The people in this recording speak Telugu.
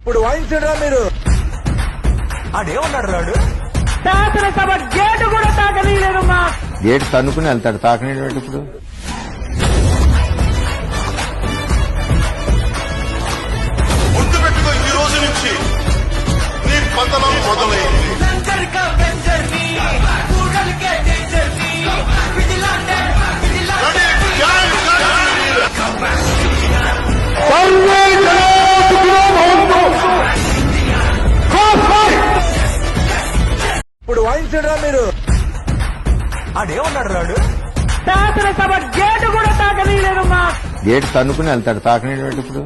ఇప్పుడు వాయించరా మీరు. ఆడేమన్నాడు రాడు? శాసనసభ గేటు కూడా తాకనీయలేదు. మా గేటు తన్నుకుని వెళ్తాడు, తాకనేటువంటి ఇప్పుడు. గుర్తుపెట్టుకో, ఈ రోజు నుంచి నీ పతనం మొదలైంది. ఇప్పుడు వాయించరా మీరు. ఆడేమన్నాడు రాడు? శాసనసభ గేటు కూడా తాకనీయలేదు. మా గేటు తన్నుకుని వెళ్తాడు, తాకనేటువంటి ఇప్పుడు.